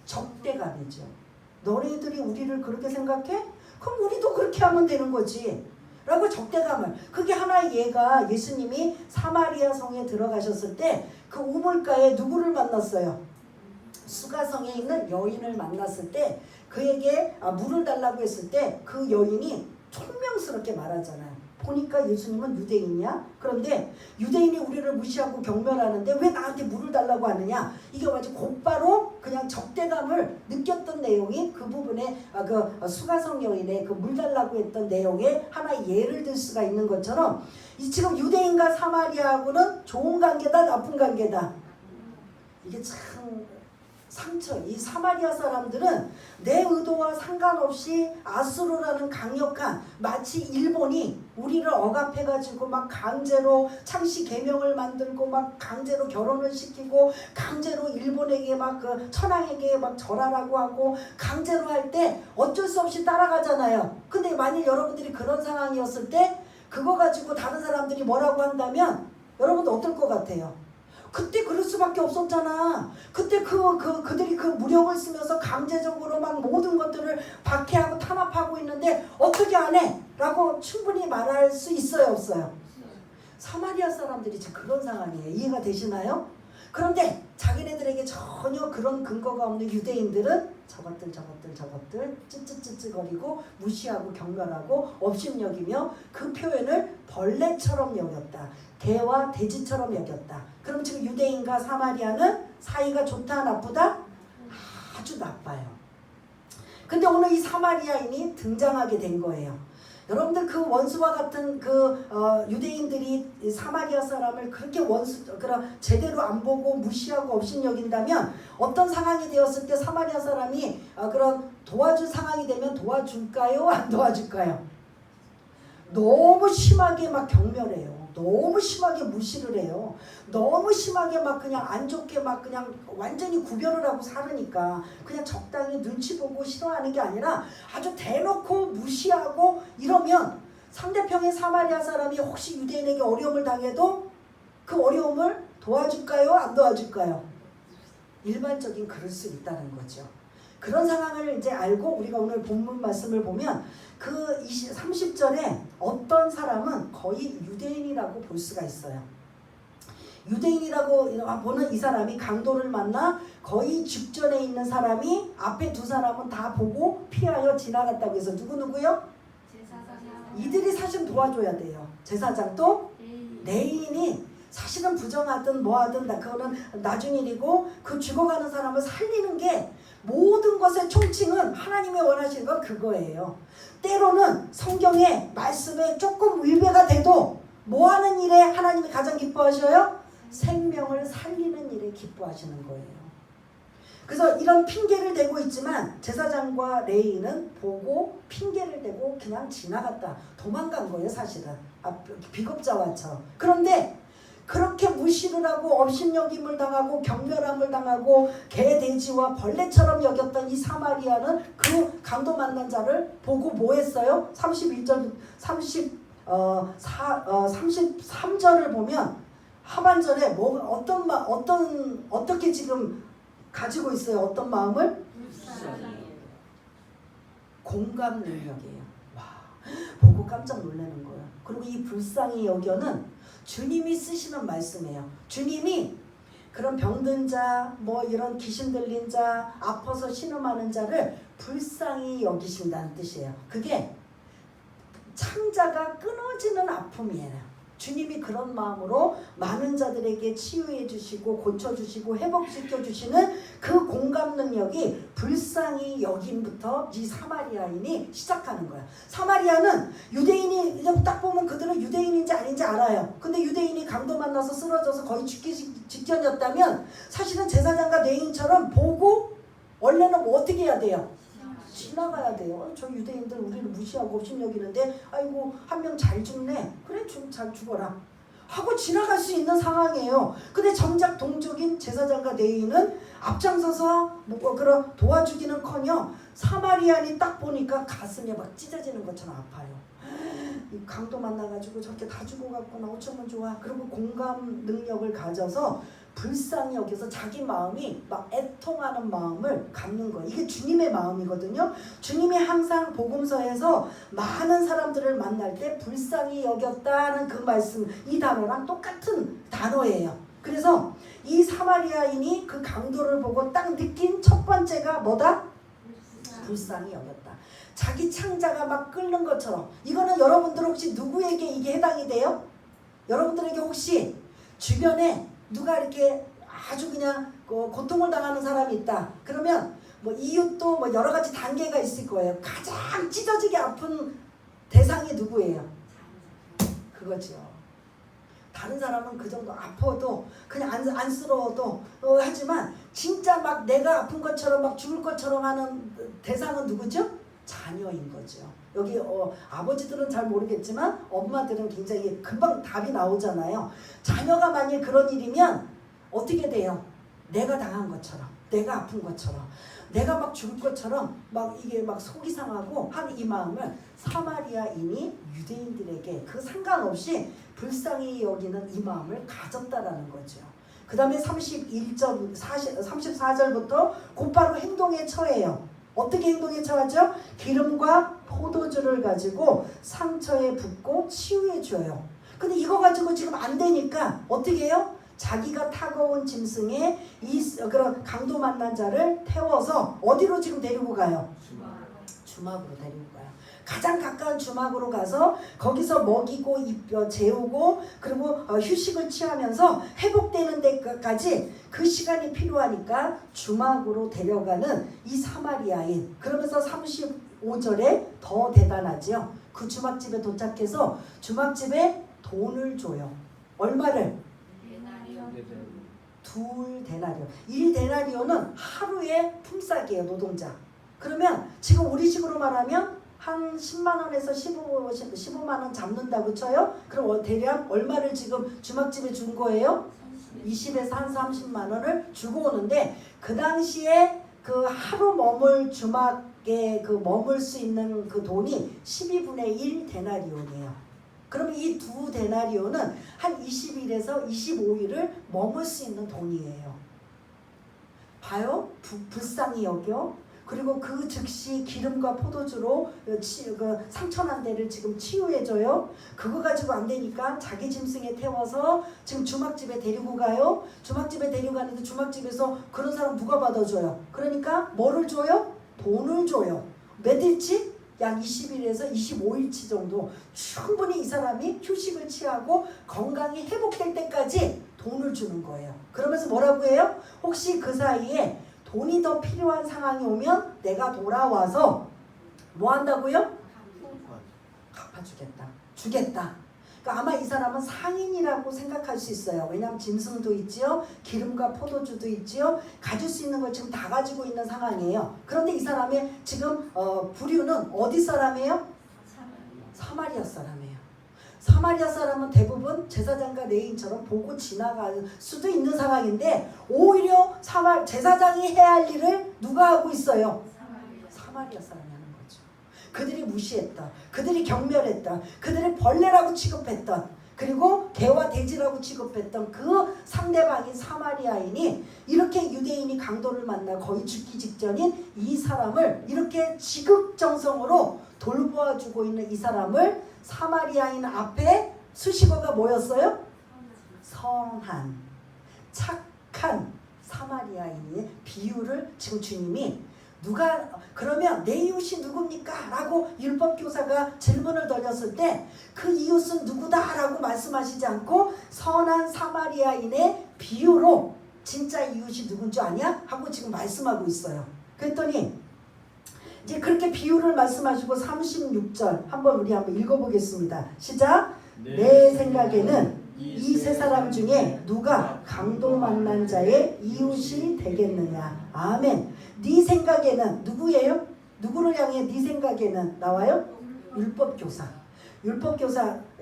적대감이죠. 너네들이 우리를 그렇게 생각해? 그럼 우리도 그렇게 하면 되는 거지 라고 적대감을. 그게 하나의 예가, 예수님이 사마리아 성에 들어가셨을 때 그 우물가에 누구를 만났어요? 수가성에 있는 여인을 만났을 때 그에게 물을 달라고 했을 때 그 여인이 퉁명스럽게 말하잖아요. 보니까 예수님은 유대인이야? 그런데 유대인이 우리를 무시하고 경멸하는데 왜 나한테 물을 달라고 하느냐? 이게 아주 곧바로 그냥 적대감을 느꼈던 내용이 그 부분에 그 수가성 여인의 그 물 달라고 했던 내용에 하나의 예를 들 수가 있는 것처럼 이 지금 유대인과 사마리아하고는 좋은 관계다, 나쁜 관계다. 이게 참 상처. 이 사마리아 사람들은 내 의도와 상관없이 아수르라는 강력한, 마치 일본이 우리를 억압해가지고 막 강제로 창씨 계명을 만들고 막 강제로 결혼을 시키고 강제로 일본에게 막 그 천황에게 막 절하라고 하고 강제로 할 때 어쩔 수 없이 따라가잖아요. 근데 만일 여러분들이 그런 상황이었을 때 그거 가지고 다른 사람들이 뭐라고 한다면 여러분도 어떨 것 같아요? 그때 그럴 수밖에 없었잖아. 그때 그들이 그 무력을 쓰면서 강제적으로 막 모든 것들을 박해하고 탄압하고 있는데 어떻게 안 해? 라고 충분히 말할 수 있어요, 없어요? 사마리아 사람들이 지금 그런 상황이에요. 이해가 되시나요? 그런데 자기네들에게 전혀 그런 근거가 없는 유대인들은 저것들 찌찌찌찌거리고 무시하고 경멸하고 업신여기며 그 표현을 벌레처럼 여겼다. 개와 돼지처럼 여겼다. 그럼 지금 유대인과 사마리아는 사이가 좋다, 나쁘다? 아주 나빠요. 근데 오늘 이 사마리아인이 등장하게 된 거예요. 여러분들 그 원수와 같은 유대인들이 사마리아 사람을 그렇게 그런 제대로 안 보고 무시하고 업신여긴다면 어떤 상황이 되었을 때 사마리아 사람이 그런 도와줄 상황이 되면 도와줄까요? 안 도와줄까요? 너무 심하게 막 경멸해요. 너무 심하게 무시를 해요. 너무 심하게 막 그냥 안 좋게 막 그냥 완전히 구별을 하고 살으니까 그냥 적당히 눈치 보고 싫어하는 게 아니라 아주 대놓고 무시하고 이러면 상대편의 사마리아 사람이 혹시 유대인에게 어려움을 당해도 그 어려움을 도와줄까요? 안 도와줄까요? 일반적인 그럴 수 있다는 거죠. 그런 상황을 이제 알고 우리가 오늘 본문 말씀을 보면 그 30절에 어떤 사람은 거의 유대인이라고 볼 수가 있어요. 유대인이라고 보는 이 사람이 강도를 만나 거의 직전에 있는 사람이 앞에 두 사람은 다 보고 피하여 지나갔다고 해서 누구요? 이들이 사실 도와줘야 돼요. 제사장도 레인이 사실은 부정하든 뭐하든 그거는 나중 일이고 그 죽어가는 사람을 살리는 게 모든 것의 총칭은 하나님이 원하시는 건 그거예요. 때로는 성경의 말씀에 조금 위배가 돼도 뭐하는 일에 하나님이 가장 기뻐하셔요? 생명을 살리는 일에 기뻐하시는 거예요. 그래서 이런 핑계를 대고 있지만 제사장과 레위인은 보고 핑계를 대고 그냥 지나갔다. 도망간 거예요, 사실은. 비겁자와처럼. 그런데 그렇게 무시를 하고 업신여김을 당하고 경멸함을 당하고 개, 돼지와 벌레처럼 여겼던 이 사마리아는 그 강도 만난 자를 보고 뭐 했어요? 33절을 보면 하반절에 어떻게 지금 가지고 있어요? 어떤 마음을? 공감 능력이에요. 와, 보고 깜짝 놀라는 거예요. 그리고 이 불쌍히 여겨는 주님이 쓰시는 말씀이에요. 주님이 그런 병든 자, 뭐 이런 귀신 들린 자, 아파서 신음하는 자를 불쌍히 여기신다는 뜻이에요. 그게 창자가 끊어지는 아픔이에요. 주님이 그런 마음으로 많은 자들에게 치유해 주시고 고쳐주시고 회복시켜 주시는 그 공감 능력이 불쌍히 여김부터 이 사마리아인이 시작하는 거야. 사마리아는 유대인이 그냥 딱 보면 그들은 유대인인지 아닌지 알아요. 근데 유대인이 강도 만나서 쓰러져서 거의 죽기 직전이었다면 사실은 제사장과 레위인처럼 보고 원래는 뭐 어떻게 해야 돼요? 지나가야 돼요. 저 유대인들 우리를 무시하고 업신여기는데 아이고 한 명 잘 죽네. 그래 좀 잘 죽어라. 하고 지나갈 수 있는 상황이에요. 근데 정작 동족인 제사장과 레위인은 앞장서서 뭐 그런 도와주기는커녕 사마리아인이 딱 보니까 가슴이 막 찢어지는 것처럼 아파요. 이 강도 만나가지고 저렇게 다 죽어갔구나. 어쩌면 좋아. 그리고 공감 능력을 가져서 불쌍히 여기서 자기 마음이 막 애통하는 마음을 갖는 거예요. 이게 주님의 마음이거든요. 주님이 항상 복음서에서 많은 사람들을 만날 때 불쌍히 여겼다는 그 말씀, 이 단어랑 똑같은 단어예요. 그래서 이 사마리아인이 그 강도를 보고 딱 느낀 첫 번째가 뭐다? 불쌍히 여겼다. 자기 창자가 막 끓는 것처럼. 이거는 여러분들 혹시 누구에게 이게 해당이 돼요? 여러분들에게 혹시 주변에 누가 이렇게 아주 그냥 고통을 당하는 사람이 있다. 그러면 뭐 이웃도 뭐 여러 가지 단계가 있을 거예요. 가장 찢어지게 아픈 대상이 누구예요? 그거죠. 다른 사람은 그 정도 아파도 그냥 안쓰러워도 하지만 진짜 막 내가 아픈 것처럼 막 죽을 것처럼 하는 대상은 누구죠? 자녀인 거죠. 여기 아버지들은 잘 모르겠지만 엄마들은 굉장히 금방 답이 나오잖아요. 자녀가 만약 그런 일이면 어떻게 돼요? 내가 당한 것처럼, 내가 아픈 것처럼, 내가 막 죽을 것처럼 막 이게 막 속이 상하고 한 이 마음을 사마리아인이 유대인들에게 그 상관없이 불쌍히 여기는 이 마음을 가졌다라는 거죠. 그 다음에 34절부터 곧바로 행동에 처해요. 어떻게 행동에 처하죠? 기름과 포도주를 가지고 상처에 붓고 치유해 줘요. 근데 이거 가지고 지금 안 되니까 어떻게 해요? 자기가 타고 온 짐승에 그런 강도 만난 자를 태워서 어디로 지금 데리고 가요? 주막으로 데리고 가요. 가장 가까운 주막으로 가서 거기서 먹이고 재우고 그리고 휴식을 취하면서 회복되는 데까지 그 시간이 필요하니까 주막으로 데려가는 이 사마리아인. 그러면서 35절에 더 대단하죠. 그 주막집에 도착해서 주막집에 돈을 줘요. 얼마를? 2데나리오. 1데나리오는 하루의 품삯이에요. 노동자. 그러면 지금 우리식으로 말하면 한 10만원에서 15만원 잡는다고 쳐요. 그럼 대략 얼마를 지금 주막집에 준 거예요? 20에서 한 30만원을 주고 오는데 그 당시에 그 하루 머물 주막에 그 머물 수 있는 그 돈이 12분의 1 데나리온이에요. 그러면 이 2데나리온은 한 20일에서 25일을 머물 수 있는 돈이에요. 봐요? 불쌍히 여겨. 그리고 그 즉시 기름과 포도주로 그 상처난 데를 지금 치유해줘요. 그거 가지고 안 되니까 자기 짐승에 태워서 지금 주막집에 데리고 가요. 주막집에 데려가는데 주막집에서 그런 사람 누가 받아줘요? 그러니까 뭐를 줘요? 돈을 줘요. 며칠치? 약 20일에서 25일치 정도 충분히 이 사람이 휴식을 취하고 건강이 회복될 때까지 돈을 주는 거예요. 그러면서 뭐라고 해요? 혹시 그 사이에 돈이 더 필요한 상황이 오면 내가 돌아와서 뭐 한다고요? 갚아주겠다. 주겠다. 그러니까 아마 이 사람은 상인이라고 생각할 수 있어요. 왜냐하면 짐승도 있지요. 기름과 포도주도 있지요. 가질 수 있는 걸 지금 다 가지고 있는 상황이에요. 그런데 이 사람의 지금 부류는 어디 사람이에요? 사마리아 사람이에요. 사마리아 사람은 대부분 제사장과 레위인처럼 보고 지나갈 수도 있는 상황인데 오히려 제사장이 해야 할 일을 누가 하고 있어요? 사마리아 사람이 하는 거죠. 그들이 무시했다. 그들이 경멸했다. 그들이 벌레라고 취급했던 그리고 개와 돼지라고 취급했던 그 상대방인 사마리아인이 이렇게 유대인이 강도를 만나 거의 죽기 직전인 이 사람을 이렇게 지극정성으로 돌보아주고 있는 이 사람을 사마리아인 앞에 수식어가 뭐였어요? 선한, 착한 사마리아인의 비유를 지금 주님이 그러면 내 이웃이 누굽니까? 라고 율법교사가 질문을 던졌을 때 그 이웃은 누구다? 라고 말씀하시지 않고 선한 사마리아인의 비유로 진짜 이웃이 누군 줄 아냐? 하고 지금 말씀하고 있어요. 그랬더니 이제 그렇게 비유를 말씀하시고 36절 한번 읽어보겠습니다. 시작. 내 생각에는 이 세 사람 중에 누가 강도 만난 자의 이웃이 되겠느냐. 아멘. 네 생각에는 누구예요? 누구를 향해 네 생각에는 나와요? 율법교사.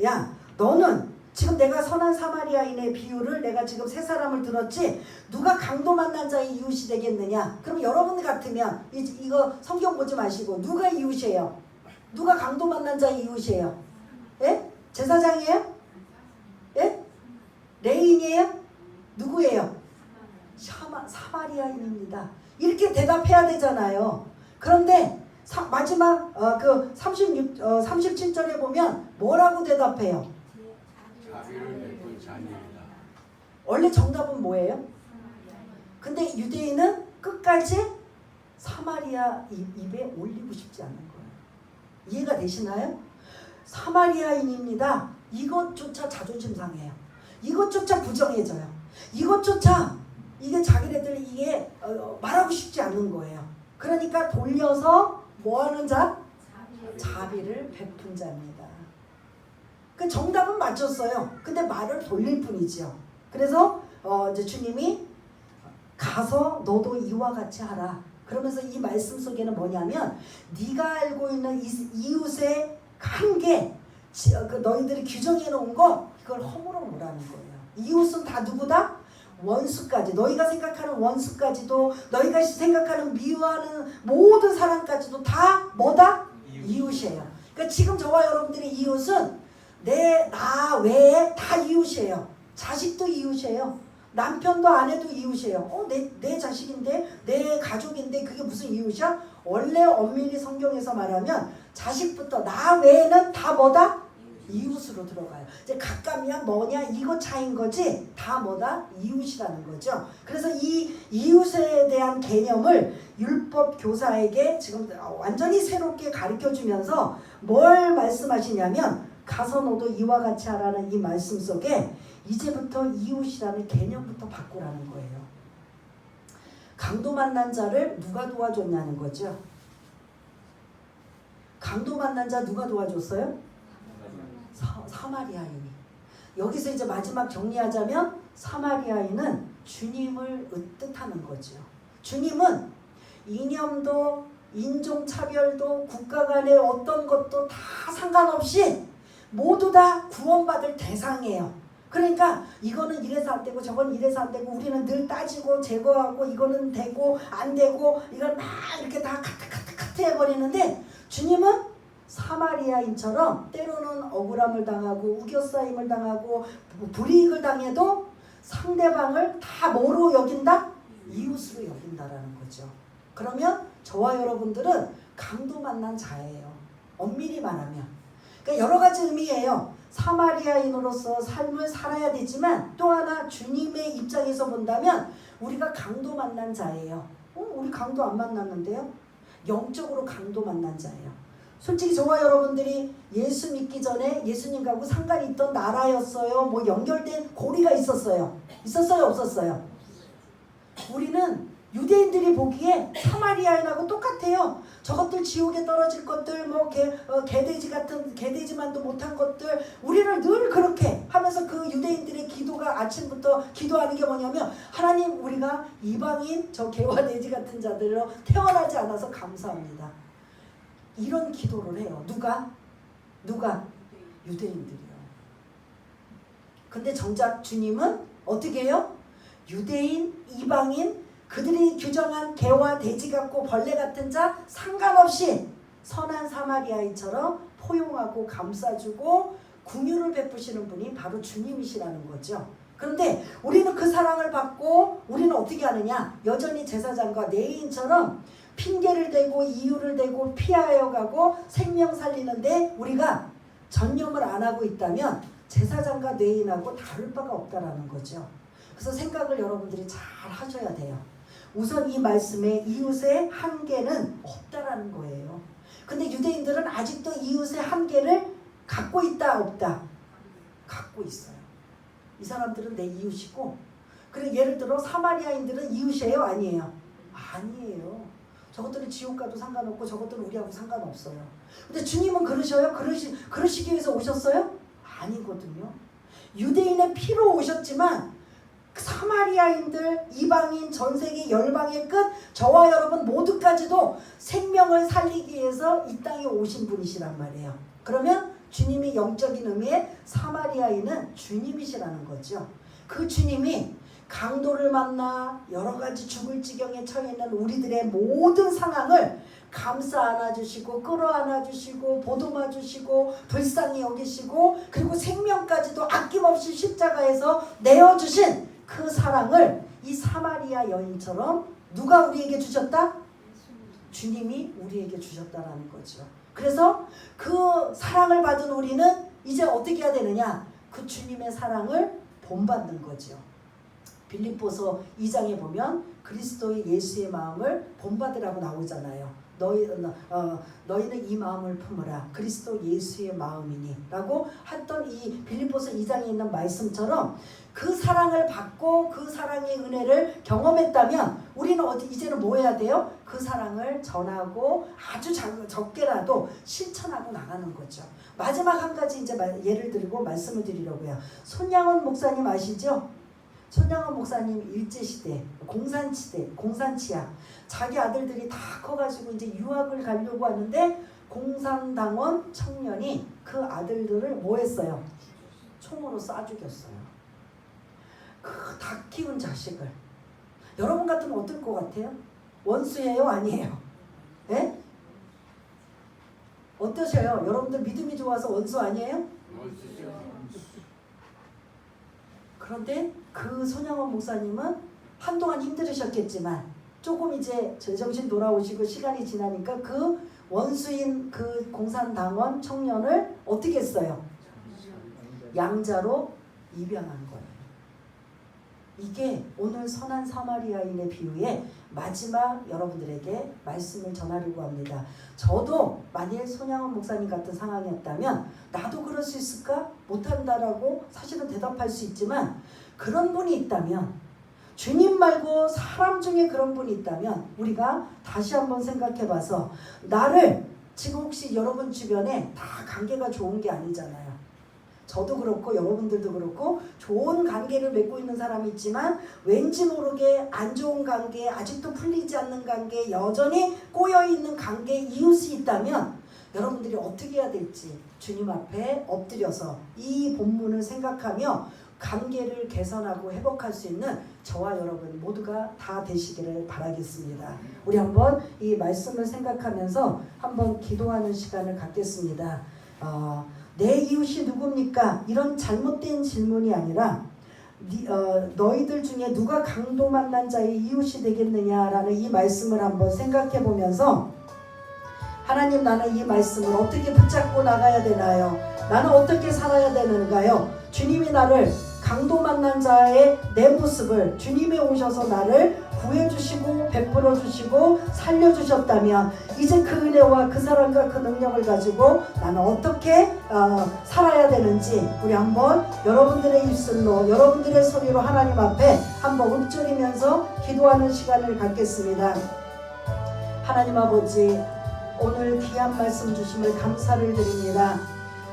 야, 너는 지금 내가 선한 사마리아인의 비유를 내가 지금 세 사람을 들었지? 누가 강도 만난 자의 이웃이 되겠느냐? 그럼 여러분 같으면 이거 성경 보지 마시고 누가 이웃이에요? 누가 강도 만난 자의 이웃이에요? 예? 제사장이에요? 예? 레인이에요? 누구예요? 사마리아인입니다. 이렇게 대답해야 되잖아요. 그런데 마지막 37절에 보면 뭐라고 대답해요? 자비를 베푼 자녀이다. 원래 정답은 뭐예요? 근데 유대인은 끝까지 사마리아 입에 올리고 싶지 않은 거예요. 이해가 되시나요? 사마리아인입니다. 이것조차 자존심 상해요. 이것조차 부정해져요. 이것조차 이게 자기네들 이게 말하고 싶지 않는 거예요. 그러니까 돌려서 뭐하는 자? 자비를 베푼 자입니다. 그 정답은 맞췄어요. 근데 말을 돌릴 뿐이죠. 그래서 이제 주님이 가서 너도 이와 같이 하라. 그러면서 이 말씀 속에는 뭐냐면 네가 알고 있는 이웃의 한계, 너희들이 규정해 놓은 거 그걸 허물어 놓으라는 거예요. 이웃은 다 누구다? 원수까지, 너희가 생각하는 원수까지도, 너희가 생각하는 미워하는 모든 사람까지도 다 뭐다? 이웃이에요. 그러니까 지금 저와 여러분들의 이웃은 나 외에 다 이웃이에요. 자식도 이웃이에요. 남편도 아내도 이웃이에요. 내 자식인데, 내 가족인데 그게 무슨 이웃이야? 원래 엄밀히 성경에서 말하면 자식부터 나 외에는 다 뭐다? 이웃으로 들어가요. 이제 가깝냐 뭐냐 이거 차이인 거지 다 뭐다? 이웃이라는 거죠. 그래서 이 이웃에 대한 개념을 율법 교사에게 지금 완전히 새롭게 가르쳐주면서 뭘 말씀하시냐면 가서 너도 이와 같이 하라는 이 말씀 속에 이제부터 이웃이라는 개념부터 바꾸라는 거예요. 강도 만난 자를 누가 도와줬냐는 거죠. 강도 만난 자 누가 도와줬어요? 사마리아인이. 여기서 이제 마지막 정리하자면 사마리아인은 주님을 뜻하는 거죠. 주님은 이념도 인종차별도 국가 간의 어떤 것도 다 상관없이 모두 다 구원받을 대상이에요. 그러니까 이거는 이래서 안 되고 저건 이래서 안 되고 우리는 늘 따지고 제거하고 이거는 되고 안 되고 이건 막 이렇게 다 카트 해버리는데 주님은 사마리아인처럼 때로는 억울함을 당하고 우겨싸임을 당하고 불이익을 당해도 상대방을 다 뭐로 여긴다? 이웃으로 여긴다라는 거죠. 그러면 저와 여러분들은 강도 만난 자예요. 엄밀히 말하면. 그러니까 여러 가지 의미예요. 사마리아인으로서 삶을 살아야 되지만 또 하나 주님의 입장에서 본다면 우리가 강도 만난 자예요. 우리 강도 안 만났는데요? 영적으로 강도 만난 자예요. 솔직히 저와 여러분들이 예수 믿기 전에 예수님하고 상관이 있던 나라였어요. 뭐 연결된 고리가 있었어요. 있었어요? 없었어요? 우리는 유대인들이 보기에 사마리아인하고 똑같아요. 저것들 지옥에 떨어질 것들, 뭐 개돼지 같은 개돼지만도 못한 것들, 우리를 늘 그렇게 하면서 그 유대인들의 기도가 아침부터 기도하는 게 뭐냐면 하나님 우리가 이방인 저 개와 돼지 같은 자들로 태어나지 않아서 감사합니다. 이런 기도를 해요. 누가? 유대인들이요. 근데 정작 주님은 어떻게 해요? 유대인, 이방인, 그들이 규정한 개와 돼지 같고 벌레 같은 자 상관없이 선한 사마리아인처럼 포용하고 감싸주고 긍휼을 베푸시는 분이 바로 주님이시라는 거죠. 그런데 우리는 그 사랑을 받고 우리는 어떻게 하느냐? 여전히 제사장과 레위인처럼 핑계를 대고 이유를 대고 피하여 가고 생명 살리는데 우리가 전념을 안 하고 있다면 제사장과 레위인하고 다를 바가 없다라는 거죠. 그래서 생각을 여러분들이 잘 하셔야 돼요. 우선 이 말씀에 이웃의 한계는 없다라는 거예요. 근데 유대인들은 아직도 이웃의 한계를 갖고 있다 없다? 갖고 있어요. 이 사람들은 내 이웃이고, 그리고 예를 들어 사마리아인들은 이웃이에요? 아니에요? 아니에요. 저것들은 지옥 가도 상관없고 저것들은 우리하고 상관없어요. 근데 주님은 그러셔요? 그러시기 위해서 오셨어요? 아니거든요. 유대인의 피로 오셨지만 사마리아인들, 이방인, 전세계 열방의 끝, 저와 여러분 모두까지도 생명을 살리기 위해서 이 땅에 오신 분이시란 말이에요. 그러면 주님이 영적인 의미의 사마리아인은 주님이시라는 거죠. 그 주님이 강도를 만나 여러 가지 죽을 지경에 처해 있는 우리들의 모든 상황을 감싸 안아주시고 끌어안아주시고 보듬어 주시고 불쌍히 여기시고 그리고 생명까지도 아낌없이 십자가에서 내어주신 그 사랑을 이 사마리아 여인처럼 누가 우리에게 주셨다? 주님이 우리에게 주셨다라는 거죠. 그래서 그 사랑을 받은 우리는 이제 어떻게 해야 되느냐? 그 주님의 사랑을 본받는 거죠. 빌립보서 2장에 보면 그리스도의 예수의 마음을 본받으라고 나오잖아요. 너희는 이 마음을 품으라. 그리스도 예수의 마음이니 라고 했던 이 빌립보서 2장에 있는 말씀처럼 그 사랑을 받고 그 사랑의 은혜를 경험했다면 우리는 이제는 뭐 해야 돼요? 그 사랑을 전하고 아주 적게라도 실천하고 나가는 거죠. 마지막 한 가지 이제 예를 들고 말씀을 드리려고요. 손양원 목사님 아시죠? 손양원 목사님 일제시대 공산치야. 자기 아들들이 다 커가지고 이제 유학을 가려고 하는데 공산당원 청년이 그 아들들을 뭐 했어요? 총으로 쏴 죽였어요. 그 다 키운 자식을. 여러분 같으면 어떨 것 같아요? 원수예요? 아니에요? 예? 어떠셔요? 여러분들 믿음이 좋아서 원수 아니에요? 그런데 그 손양원 목사님은 한동안 힘들으셨겠지만 조금 이제 제정신 돌아오시고 시간이 지나니까 그 원수인 그 공산당원 청년을 어떻게 했어요? 양자로 입양한 거예요. 이게 오늘 선한 사마리아인의 비유의 마지막 여러분들에게 말씀을 전하려고 합니다. 저도 만일 손양원 목사님 같은 상황이었다면 나도 그럴 수 있을까? 못한다라고 사실은 대답할 수 있지만 그런 분이 있다면 주님 말고 사람 중에 그런 분이 있다면 우리가 다시 한번 생각해봐서 나를 지금 혹시 여러분 주변에 다 관계가 좋은 게 아니잖아요. 저도 그렇고 여러분들도 그렇고 좋은 관계를 맺고 있는 사람이 있지만 왠지 모르게 안 좋은 관계, 아직도 풀리지 않는 관계, 여전히 꼬여있는 관계, 이웃이 있다면 여러분들이 어떻게 해야 될지 주님 앞에 엎드려서 이 본문을 생각하며 관계를 개선하고 회복할 수 있는 저와 여러분 모두가 다 되시기를 바라겠습니다. 우리 한번 이 말씀을 생각하면서 한번 기도하는 시간을 갖겠습니다. 내 이웃이 누굽니까? 이런 잘못된 질문이 아니라 너희들 중에 누가 강도 만난 자의 이웃이 되겠느냐라는 이 말씀을 한번 생각해 보면서 하나님, 나는 이 말씀을 어떻게 붙잡고 나가야 되나요? 나는 어떻게 살아야 되는가요? 주님이 나를 강도 만난 자의 내 모습을 주님이 오셔서 나를 구해주시고 베풀어주시고 살려주셨다면 이제 그 은혜와 그 사랑과 그 능력을 가지고 나는 어떻게 살아야 되는지 우리 한번 여러분들의 입술로 여러분들의 소리로 하나님 앞에 한번 읊조리면서 기도하는 시간을 갖겠습니다. 하나님 아버지, 오늘 귀한 말씀 주심을 감사를 드립니다.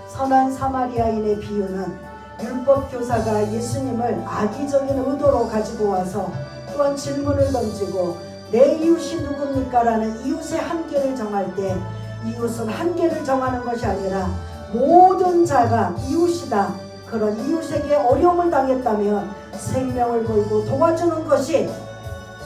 선한 사마리아인의 비유는 율법 교사가 예수님을 악의적인 의도로 가지고 와서 또한 질문을 던지고 내 이웃이 누굽니까? 라는 이웃의 한계를 정할 때 이웃은 한계를 정하는 것이 아니라 모든 자가 이웃이다. 그런 이웃에게 어려움을 당했다면 생명을 걸고 도와주는 것이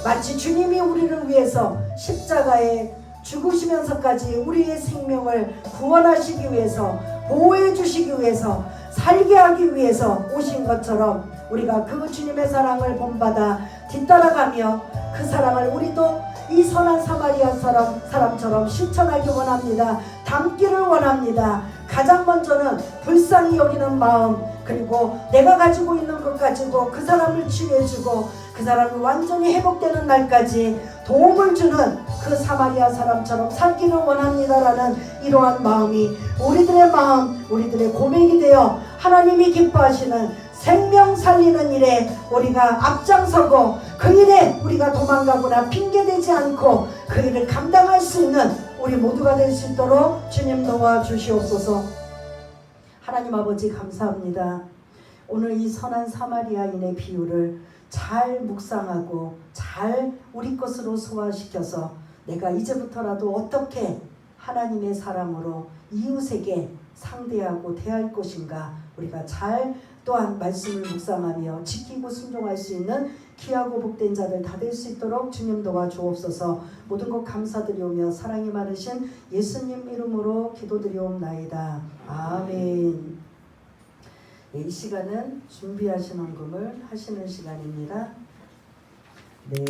마치 주님이 우리를 위해서 십자가에 죽으시면서까지 우리의 생명을 구원하시기 위해서 보호해 주시기 위해서 살게 하기 위해서 오신 것처럼 우리가 그 주님의 사랑을 본받아 뒤따라가며 그 사랑을 우리도 이 선한 사마리아 사람처럼 실천하기 원합니다. 담기를 원합니다. 가장 먼저는 불쌍히 여기는 마음, 그리고 내가 가지고 있는 것 가지고 그 사람을 치유해주고 그 사람이 완전히 회복되는 날까지 도움을 주는 그 사마리아 사람처럼 살기를 원합니다라는 이러한 마음이 우리들의 마음, 우리들의 고백이 되어 하나님이 기뻐하시는 생명 살리는 일에 우리가 앞장서고 그 일에 우리가 도망가거나 핑계대지 않고 그 일을 감당할 수 있는 우리 모두가 될 수 있도록 주님 도와주시옵소서. 하나님 아버지 감사합니다. 오늘 이 선한 사마리아인의 비유를 잘 묵상하고 잘 우리 것으로 소화시켜서 내가 이제부터라도 어떻게 하나님의 사람으로 이웃에게 상대하고 대할 것인가 우리가 잘 또한 말씀을 묵상하며 지키고 순종할 수 있는 귀하고 복된 자들 다 될 수 있도록 주님 도와주옵소서. 모든 것 감사드리오며 사랑이 많으신 예수님 이름으로 기도드리옵나이다. 아멘. 이 시간은 준비하신 헌금을 하시는 시간입니다. 네.